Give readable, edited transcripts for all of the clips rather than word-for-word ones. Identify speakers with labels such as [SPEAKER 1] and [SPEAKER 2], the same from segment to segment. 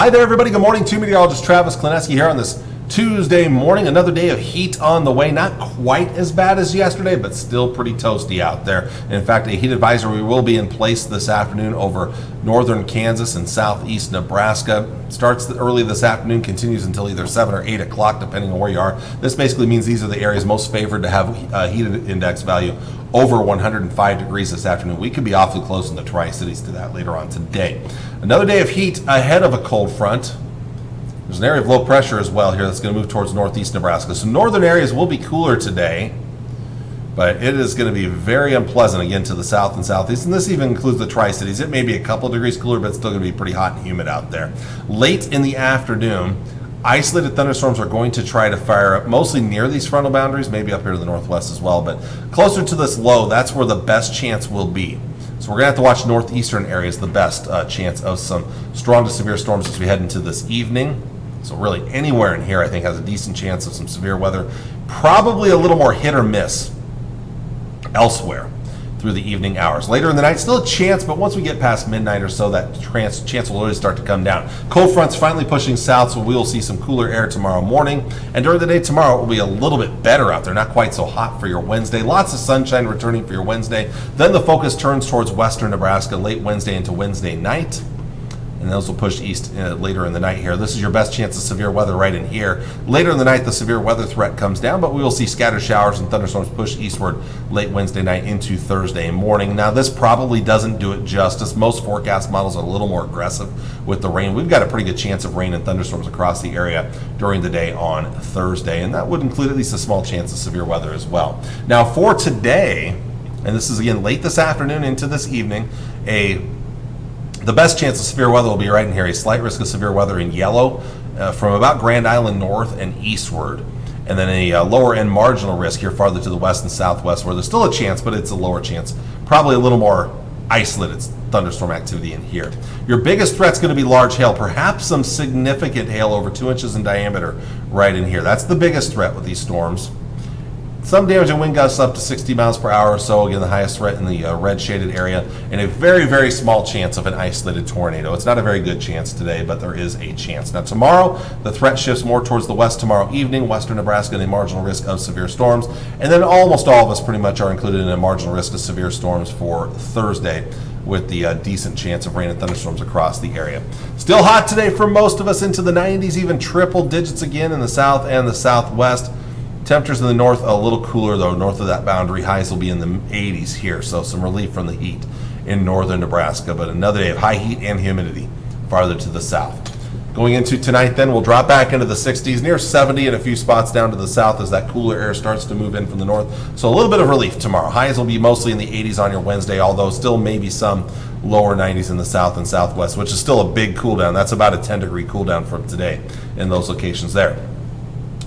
[SPEAKER 1] Hi there, everybody. Good morning. Meteorologist Travis Klineski here on this Tuesday morning. Another day of heat on the way. Not quite as bad as yesterday, but still pretty toasty out there. In fact, a heat advisory will be in place this afternoon over northern Kansas and southeast Nebraska. Starts early this afternoon, continues until either 7 or 8 o'clock, depending on where you are. This basically means these are the areas most favored to have a heat index value over 105 degrees this afternoon. We could be awfully close in the Tri-Cities to that later on today. Another day of heat ahead of a cold front. There's an area of low pressure as well here that's going to move towards northeast Nebraska. So northern areas will be cooler today, but it is going to be very unpleasant again to the south and southeast. And this even includes the Tri-Cities. It may be a couple degrees cooler, but it's still going to be pretty hot and humid out there. Late in the afternoon, isolated thunderstorms are going to try to fire up mostly near these frontal boundaries, maybe up here to the northwest as well, but closer to this low, that's where the best chance will be. So we're going to have to watch northeastern areas, the best chance of some strong to severe storms as we head into this evening. So really anywhere in here I think has a decent chance of some severe weather. Probably a little more hit or miss elsewhere through the evening hours. Later in the night, still a chance, but once we get past midnight or so, that chance will really start to come down. Cold front's finally pushing south, so we will see some cooler air tomorrow morning. And during the day tomorrow, it will be a little bit better out there, not quite so hot for your Wednesday. Lots of sunshine returning for your Wednesday. Then the focus turns towards western Nebraska late Wednesday into Wednesday night. And those will push east later in the night here. This is your best chance of severe weather right in here. Later in the night, the severe weather threat comes down, but we will see scattered showers and thunderstorms push eastward late Wednesday night into Thursday morning. Now, this probably doesn't do it justice. Most forecast models are a little more aggressive with the rain. We've got a pretty good chance of rain and thunderstorms across the area during the day on Thursday, and that would include at least a small chance of severe weather as well. Now, for today, and this is again late this afternoon into this evening, the best chance of severe weather will be right in here. A slight risk of severe weather in yellow from about Grand Island north and eastward. And then a lower end marginal risk here farther to the west and southwest where there's still a chance, but it's a lower chance. Probably a little more isolated thunderstorm activity in here. Your biggest threat's going to be large hail, perhaps some significant hail over 2 inches in diameter right in here. That's the biggest threat with these storms. Some damaging wind gusts up to 60 miles per hour or so. Again, the highest threat in the red shaded area, and a very, very small chance of an isolated tornado. It's not a very good chance today, but there is a chance. Now tomorrow, the threat shifts more towards the west tomorrow evening, western Nebraska, and a marginal risk of severe storms. And then almost all of us pretty much are included in a marginal risk of severe storms for Thursday, with the decent chance of rain and thunderstorms across the area. Still hot today for most of us, into the 90s, even triple digits again in the south and the southwest. Temperatures in the north a little cooler though. North of that boundary, highs will be in the 80s here, so some relief from the heat in northern Nebraska, but another day of high heat and humidity farther to the south. Going into tonight then, we'll drop back into the 60s, near 70 in a few spots down to the south as that cooler air starts to move in from the north. So a little bit of relief tomorrow. Highs will be mostly in the 80s on your Wednesday, although still maybe some lower 90s in the south and southwest, which is still a big cool down. That's about a 10-degree cool down from today in those locations there.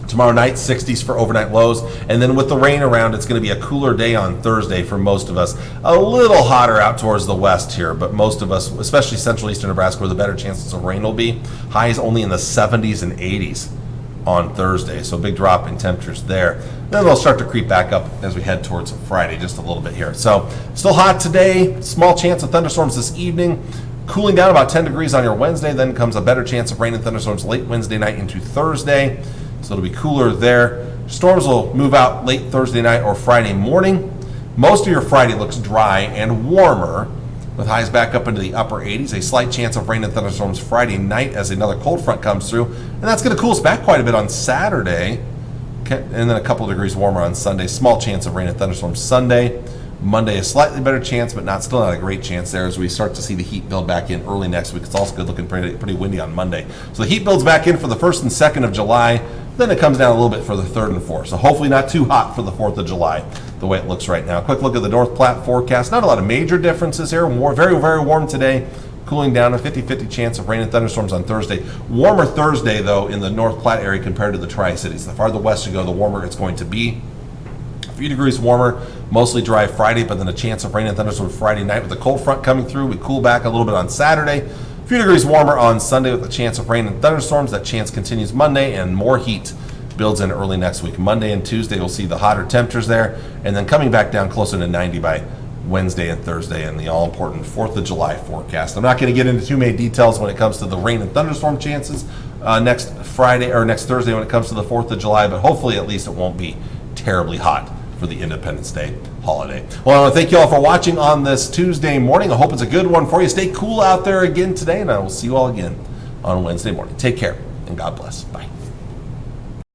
[SPEAKER 1] Tomorrow night, 60s for overnight lows, and then with the rain around, it's going to be a cooler day on Thursday for most of us. A little hotter out towards the west here, but most of us, especially central eastern Nebraska, where the better chances of rain will be, highs only in the 70s and 80s on Thursday, so a big drop in temperatures there. Then they'll start to creep back up as we head towards Friday just a little bit here. So still hot today, small chance of thunderstorms this evening. Cooling down about 10 degrees on your Wednesday, then comes a better chance of rain and thunderstorms late Wednesday night into Thursday. So it'll be cooler there. Storms will move out late Thursday night or Friday morning. Most of your Friday looks dry and warmer, with highs back up into the upper 80s. A slight chance of rain and thunderstorms Friday night as another cold front comes through. And that's going to cool us back quite a bit on Saturday. Okay, and then a couple degrees warmer on Sunday. Small chance of rain and thunderstorms Sunday. Monday, a slightly better chance, but still not a great chance there as we start to see the heat build back in early next week. It's also good looking pretty windy on Monday. So the heat builds back in for the 1st and 2nd of July. Then it comes down a little bit for the 3rd and 4th. So hopefully not too hot for the 4th of July, the way it looks right now. Quick look at the North Platte forecast. Not a lot of major differences here. Very, very warm today. Cooling down, a 50-50 chance of rain and thunderstorms on Thursday. Warmer Thursday, though, in the North Platte area compared to the Tri-Cities. The farther west you go, the warmer it's going to be. A few degrees warmer, mostly dry Friday, but then a chance of rain and thunderstorms Friday night with the cold front coming through. We cool back a little bit on Saturday. A few degrees warmer on Sunday with a chance of rain and thunderstorms. That chance continues Monday, and more heat builds in early next week. Monday and Tuesday, we'll see the hotter temperatures there, and then coming back down closer to 90 by Wednesday and Thursday in the all-important 4th of July forecast. I'm not going to get into too many details when it comes to the rain and thunderstorm chances next Friday or next Thursday when it comes to the 4th of July, but hopefully at least it won't be terribly hot for the Independence Day holiday. Well, I want to thank you all for watching on this Tuesday morning. I hope it's a good one for you. Stay cool out there again today, and I will see you all again on Wednesday morning. Take care, and God bless. Bye.